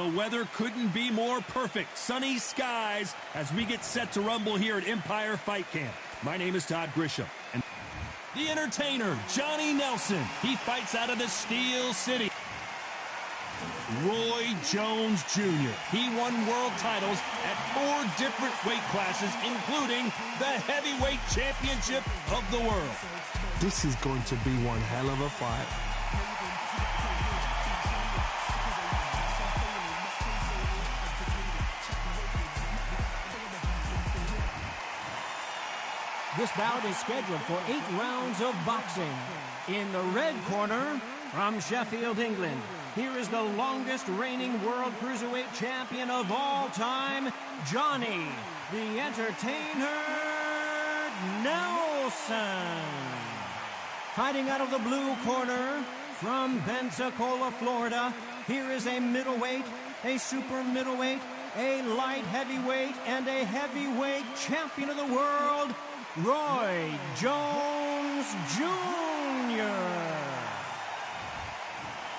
The weather couldn't be more perfect. Sunny skies as we get set to rumble here at Empire Fight Camp. My name is Todd Grisham. And the entertainer, Johnny Nelson. He fights out of the Steel City. Roy Jones Jr. He won world titles at 4 different weight classes, including the heavyweight championship of the world. This is going to be one hell of a fight. This bout is scheduled for 8 rounds of boxing. In the red corner, from Sheffield, England, here is the longest reigning world cruiserweight champion of all time, Johnny, the Entertainer Nelson. Fighting out of the blue corner, from Pensacola, Florida, here is a middleweight, a super middleweight, a light heavyweight, and a heavyweight champion of the world, Roy Jones Jr.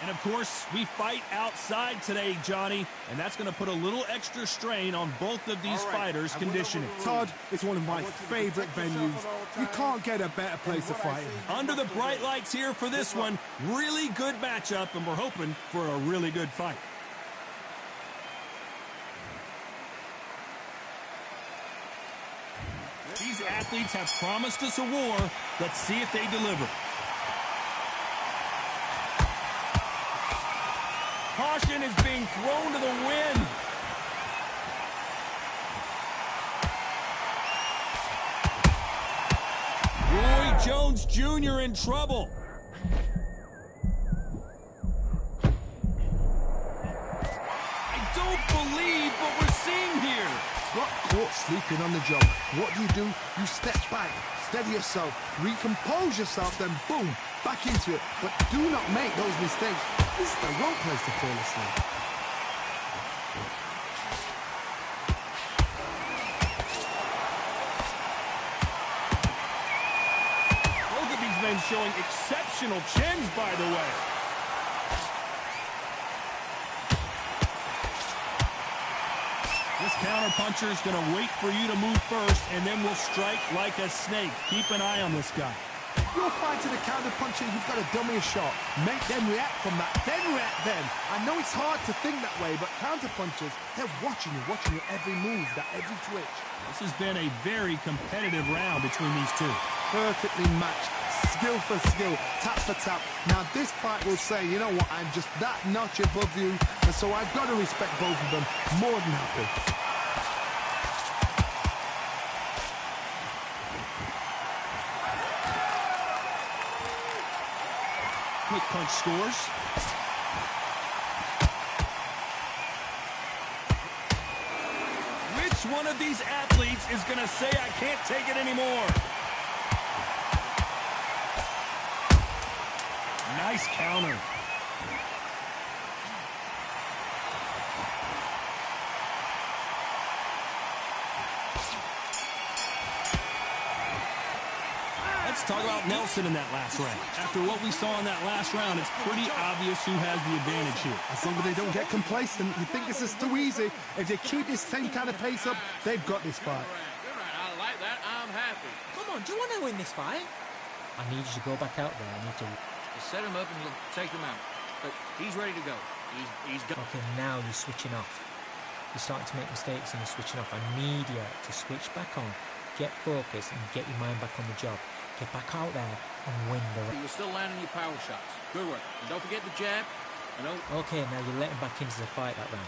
And of course, we fight outside today, Johnny, and that's going to put a little extra strain on both of these fighters' conditioning. Todd, it's one of my favorite venues. You can't get a better place to fight in. Under the bright lights here for this one, really good matchup, and we're hoping for a really good fight. These athletes have promised us a war. Let's see if they deliver. Caution is being thrown to the wind. Roy Jones Jr. in trouble. I don't believe what we're seeing here. Got caught sleeping on the job. What do? You step back, steady yourself, recompose yourself, then boom, back into it. But do not make those mistakes. This is the wrong place to fall asleep. Both of these men showing exceptional chins, by the way. This counter-puncher is going to wait for you to move first, and then will strike like a snake. Keep an eye on this guy. You're fighting a counter-puncher, you've got to dummy a shot. Make them react from that, then react then. I know it's hard to think that way, but counter-punchers, they're watching your every move, that every twitch. This has been a very competitive round between these two. Perfectly matched, skill for skill, tap for tap. Now this fight will say, you know what, I'm just that notch above you, and so I've got to respect both of them more than happy. Quick punch scores. Which one of these athletes is going to say, I can't take it anymore? Nice counter. Let's talk about Nelson in that last round. After what we saw in that last round, it's pretty obvious who has the advantage here. As long as they don't get complacent, you think this is too easy. If they keep this same kind of pace up, they've got this fight. I like that. I'm happy. Come on, do you want to win this fight? I need you to go back out there. I need to... Just set him up and you'll take him out. But he's ready to go. He's done. Okay, now you're switching off. You're starting to make mistakes and you're switching off. I need you to switch back on, get focused, and get your mind back on the job. Get back out there and win the round. You're still landing your power shots. Good work. And don't forget the jab. I know. Okay, now you're letting back into the fight that round.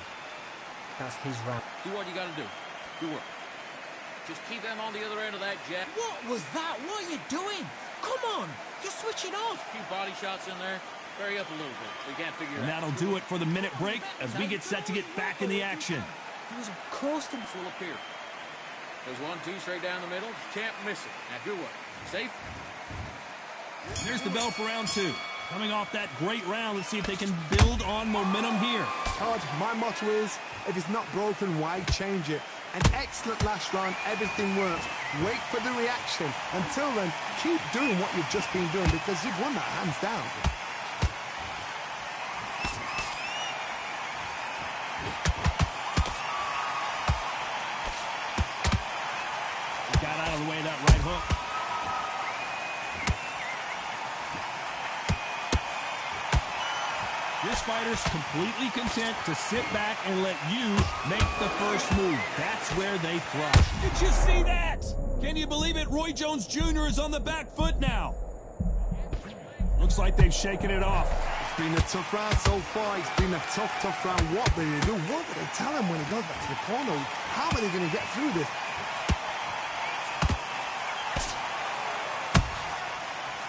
That's his round. Do what you got to do. Good work. Just keep them on the other end of that jab. What was that? What are you doing? Come on, you're switching off. A few body shots in there. Hurry up a little bit. We can't figure it out. And that'll do it for the minute break as we get set to get back in the action. He was coasting. This will appear. There's 1-2 straight down the middle. Can't miss it. Now, good work. Safe. There's the bell for round 2. Coming off that great round, let's see if they can build on momentum here. Todd, my motto is, if it's not broken, why change it? An excellent last round, everything works. Wait for the reaction. Until then, keep doing what you've just been doing because you've won that hands down. fighters completely content to sit back and let you make the first move. That's where they thrive. Did you see that? Can you believe it? Roy Jones Jr. is on the back foot now. Looks like they've shaken it off. It's been a tough round so far. It's been a tough round. What will they do? What will they tell him when he goes back to the corner? How are they going to get through this?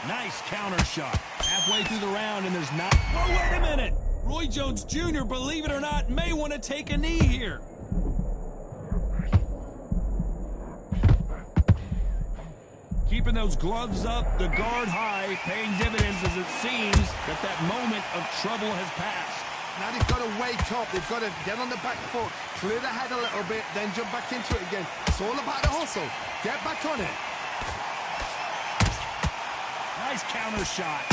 Nice counter shot. Halfway through the round, and there's not... Whoa, wait a minute! Roy Jones Jr., believe it or not, may want to take a knee here. Keeping those gloves up, the guard high, paying dividends as it seems that moment of trouble has passed. Now they've got to wake up. They've got to get on the back foot, clear the head a little bit, then jump back into it again. It's all about the hustle. Get back on it. Nice counter shot.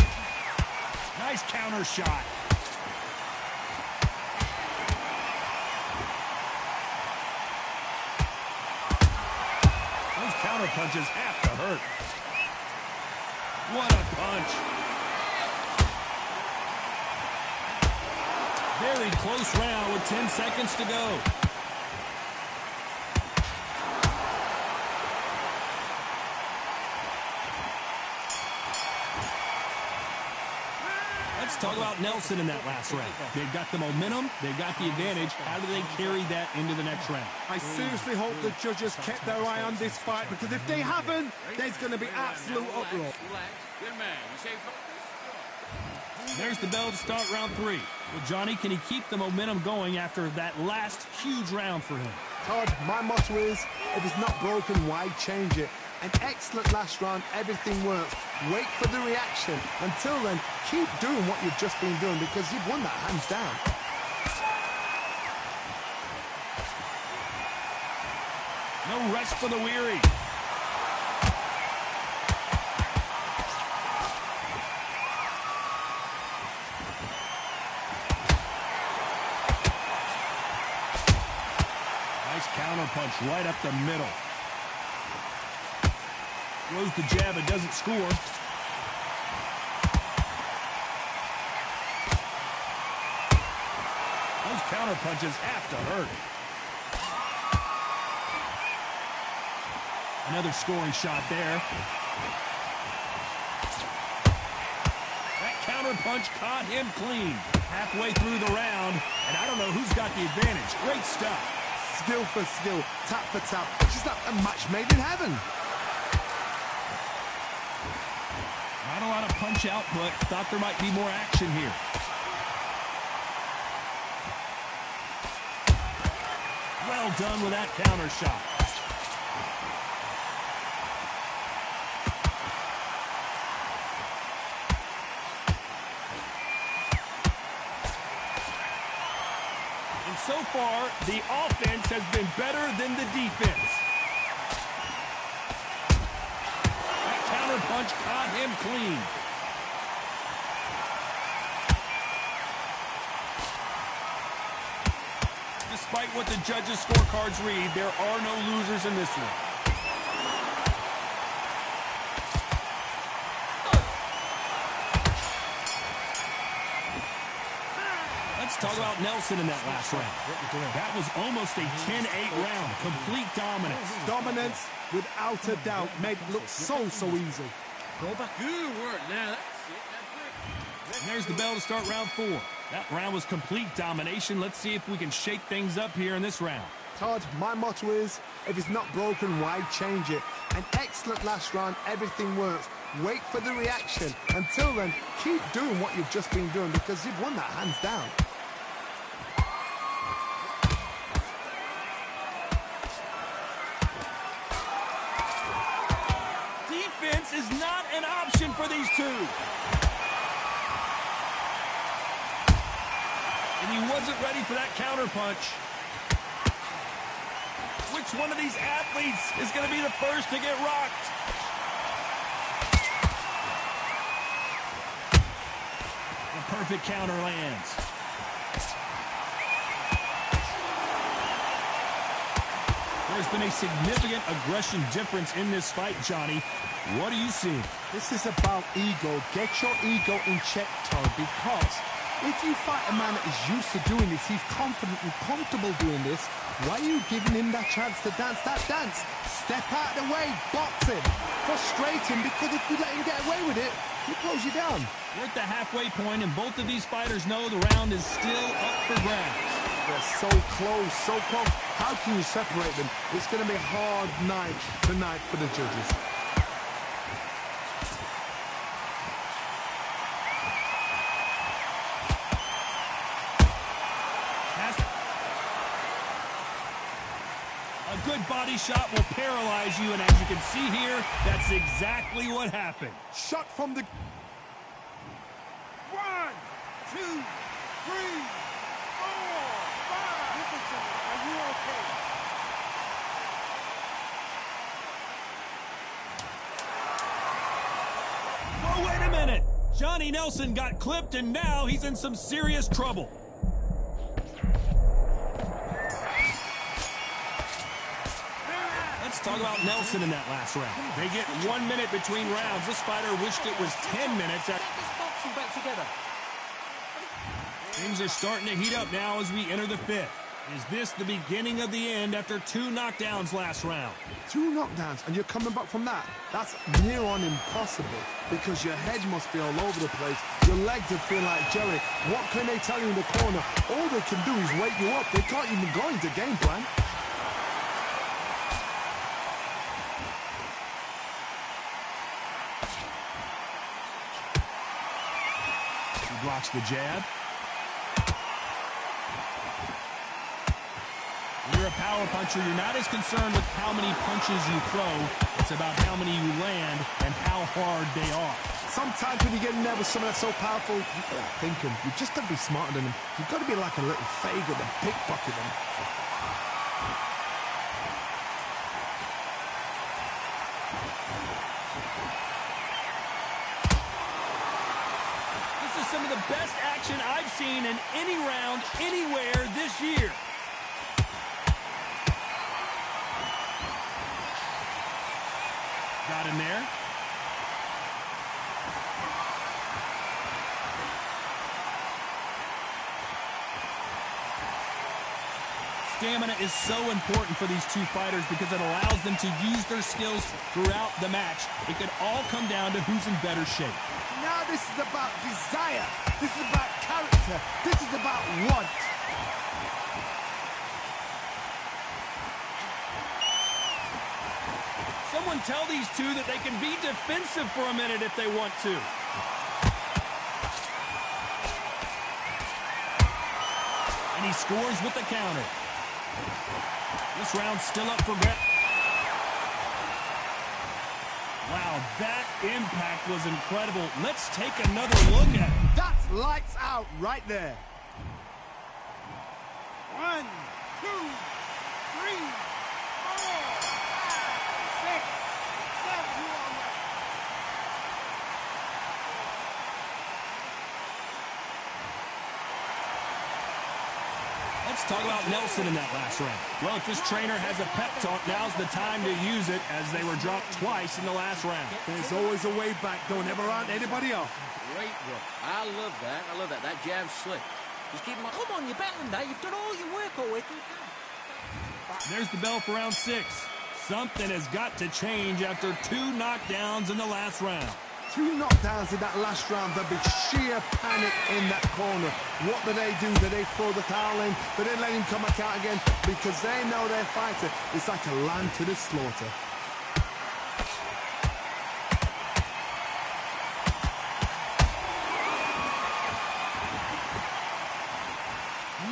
Nice counter shot. Those counter punches have to hurt. What a punch. Very close round with 10 seconds to go. Let's talk about Nelson in that last round. They've got the momentum, they've got the advantage. How do they carry that into the next round? I seriously hope the judges kept their eye on this fight, because if they haven't, there's going to be absolute uproar. Good man. You say focus. There's the bell to start round 3. Well, Johnny, can he keep the momentum going after that last huge round for him? Todd, my motto is, if it's not broken, why change it? An excellent last round, everything works. Wait for the reaction. Until then, keep doing what you've just been doing, because you've won that hands down. No rest for the weary. Nice counter punch right up the middle. Throws the jab and doesn't score. Those counter punches have to hurt. Another scoring shot there. That counter punch caught him clean. Halfway through the round, and I don't know who's got the advantage. Great stuff. Skill for skill, tap for tap. It's just like a match made in heaven. Not a lot of punch output. Thought there might be more action here. Well done with that counter shot. And so far, the offense has been better than the defense. Punch caught him clean. Despite what the judges' scorecards read, there are no losers in this one. Let's talk about Nelson in that last round. That was almost a 10-8 round. Complete dominance. Dominance, without a doubt, made it look so easy. Go back. Good work. Now that's it. That's it. And there's the bell to start round 4. That round was complete domination. Let's see if we can shake things up here in this round. Todd, my motto is, if it's not broken, why change it? An excellent last round, everything works. Wait for the reaction. Until then, keep doing what you've just been doing, because you've won that hands down. Defense is not an option for these two. And he wasn't ready for that counter punch. Which one of these athletes is going to be the first to get rocked? A perfect counter lands. There's been a significant aggression difference in this fight, Johnny. What do you see? This is about ego. Get your ego in check, Todd, because If you fight a man that is used to doing this, he's confident and comfortable doing this, why are you giving him that chance to dance that dance? Step out of the way, box him, frustrate him, because if you let him get away with it, he'll close you down. We're at the halfway point, and both of these fighters know the round is still up for grabs. They're so close, so close. How can you separate them? It's going to be a hard night tonight for the judges. A good body shot will paralyze you, and as you can see here, that's exactly what happened. Shot from the... 1, 2, 3, 4, 5. Listen to me. Are you okay? Oh, wait a minute. Johnny Nelson got clipped, and now he's in some serious trouble. Let's talk about Nelson in that last round. They get 1 minute between rounds. This fighter wished it was 10 minutes. Get this boxing back together. Things are starting to heat up now as we enter the fifth. Is this the beginning of the end after 2 knockdowns last round? 2 knockdowns, and you're coming back from that? That's near on impossible, because your head must be all over the place. Your legs would feel like jelly. What can they tell you in the corner? All they can do is wake you up. They can't even go into game plan. Blocks the jab. When you're a power puncher, you're not as concerned with how many punches you throw. It's about how many you land and how hard they are. Sometimes when you get in there with someone that's so powerful, you've got to think him. You've just got to be smarter than him. You've got to be like a little faggot and pickpocket him. Some of the best action I've seen in any round, anywhere this year. Got him there. Stamina is so important for these two fighters because it allows them to use their skills throughout the match. It could all come down to who's in better shape. Now this is about desire. This is about character. This is about want. Someone tell these two that they can be defensive for a minute if they want to. And he scores with the counter. This round's still up for grabs. Wow, that impact was incredible. Let's take another look at it. That's lights out right there. 1, 2, 3, 4, 5, 6, 7. Let's talk about Nelson in that last round. Well, if this trainer has a pep talk, now's the time to use it, as they were dropped twice in the last round. There's always a way back. Don't ever round anybody off. Great work. I love that. I love that. That jab's slick. Just keep him on. Come on, you're better than that. You've done all your work already. There's the bell for round 6. Something has got to change after 2 knockdowns in the last round. 2 knockdowns in that last round. There'll be sheer panic in that corner. What do? Do they throw the towel in? Do they let him come back out again? Because they know their fighter is like a lamb to the slaughter.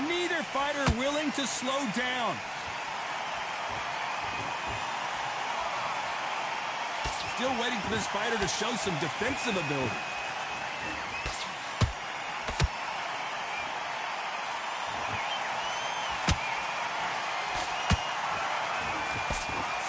Neither fighter willing to slow down. Still waiting for this fighter to show some defensive ability.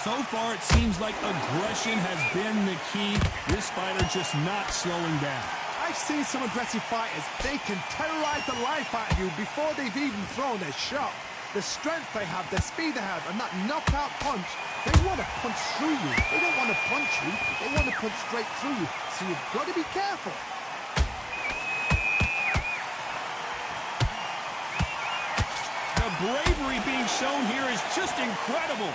So far, it seems like aggression has been the key. This fighter just not slowing down. I've seen some aggressive fighters. They can terrorize the life out of you before they've even thrown their shot. The strength they have, the speed they have, and that knockout punch, they want to punch through you. They don't want to punch you. They want to punch straight through you. So you've got to be careful. bravery being shown here is just incredible.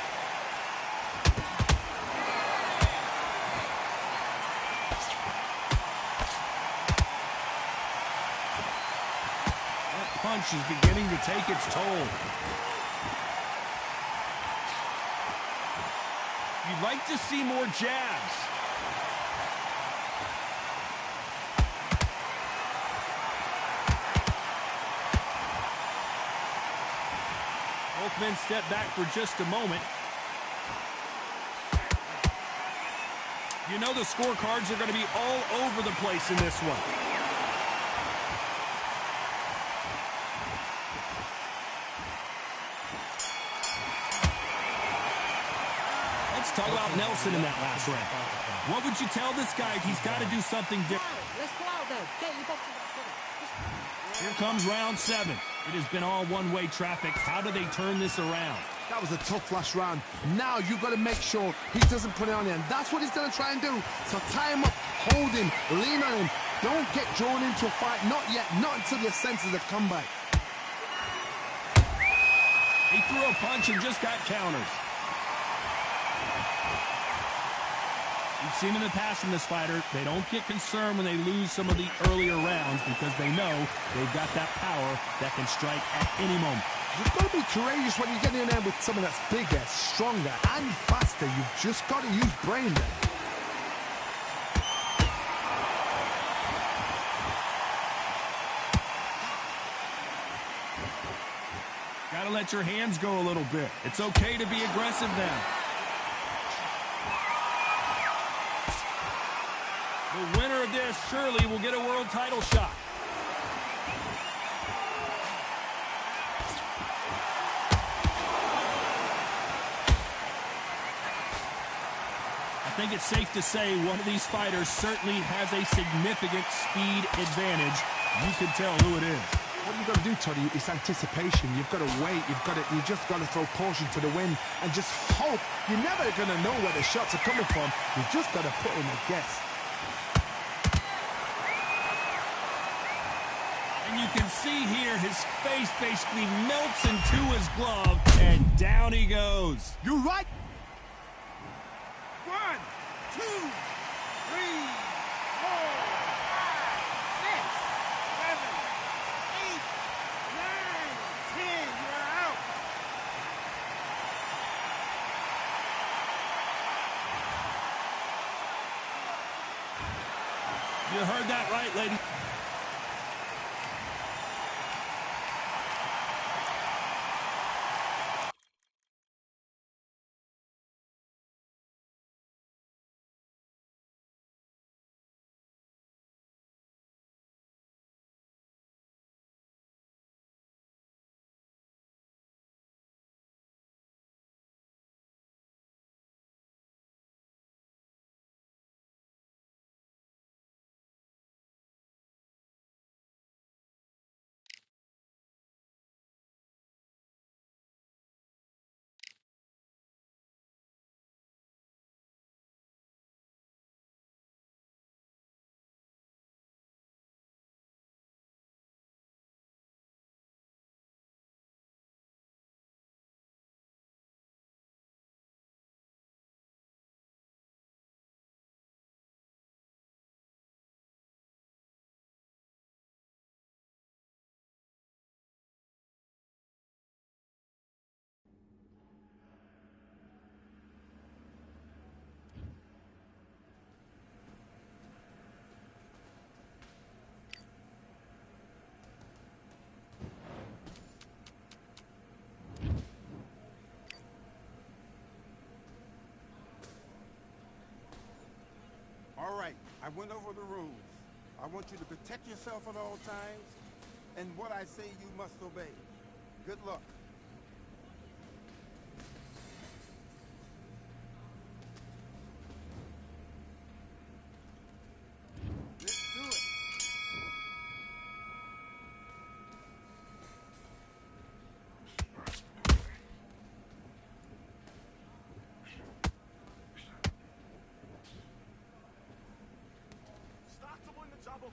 That punch is beginning to take its toll. You'd like to see more jabs. Both men step back for just a moment. You know the scorecards are going to be all over the place in this one. Let's talk about Nelson in that last round. What would you tell this guy? He's got to do something different. Let's go out there. Get your box. Here comes round 7. It has been all one-way traffic. How do they turn this around? That was a tough last round. Now you've got to make sure he doesn't put it on you. And that's what he's going to try and do. So tie him up, hold him, lean on him. Don't get drawn into a fight. Not yet. Not until your senses have come back. He threw a punch and just got counters. We've seen in the past from this fighter, they don't get concerned when they lose some of the earlier rounds because they know they've got that power that can strike at any moment. You've got to be courageous when you get in there with someone that's bigger, stronger, and faster. You've just got to use brain there. Got to let your hands go a little bit. It's okay to be aggressive now. The winner of this surely will get a world title shot. I think it's safe to say one of these fighters certainly has a significant speed advantage. You can tell who it is. What you've got to do, Toddy, is anticipation. You've got to wait. You just got to throw caution to the wind and just hope. You're never going to know where the shots are coming from. You've just got to put in a guess. And you can see here his face basically melts into his glove, and down he goes. You're right. 1, 2, 3, 4, 5, 6, 7, 8, 9, 10. You're out. You heard that right, lady. All right, I went over the rules. I want you to protect yourself at all times, and what I say you must obey. Good luck. Let's do it. Start to win the double.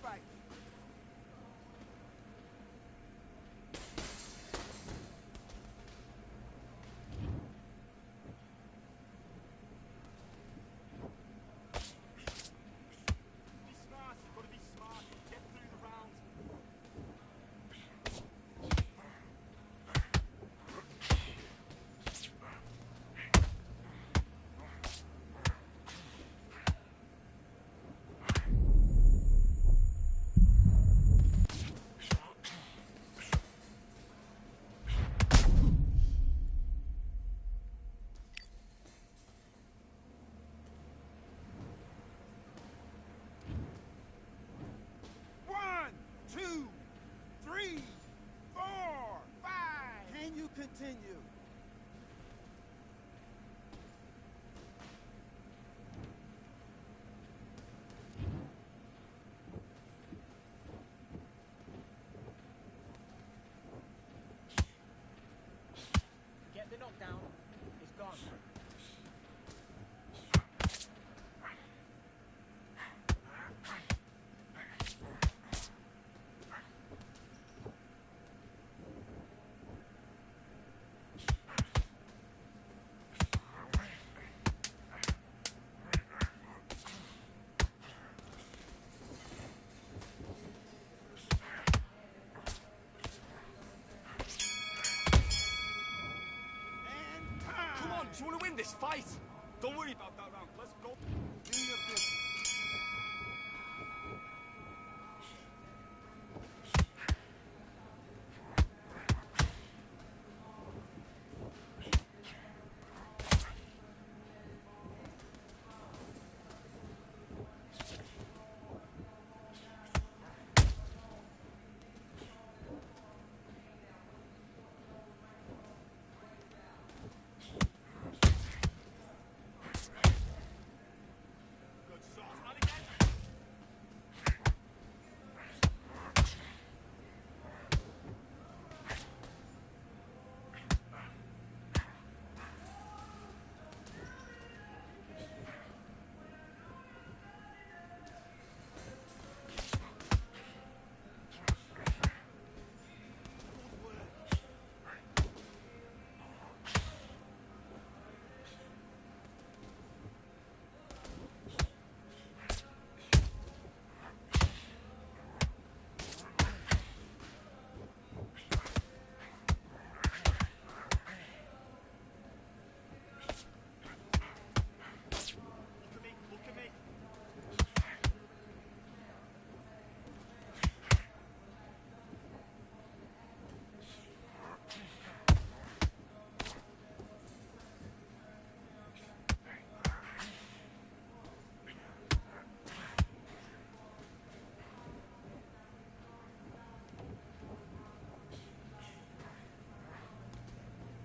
fight. Be smart. You've got to be smart. Get through the rounds. One, two, three, four, five. Can you continue? Get the knockdown. It's gone. And time. Come on, do you want to win this fight? Don't worry about that round. Let's go. Do your business. Good shot. And again. Look at me. Look at me.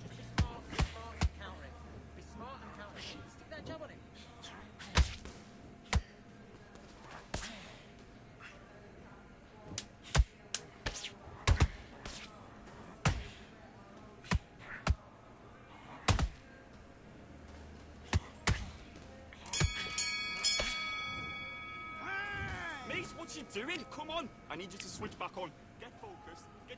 Just be smart and counter it. Be smart and counter it. Stick that jab on him. Time. Mate, what you doing? Come on. I need you to switch back on. Get focused. Get...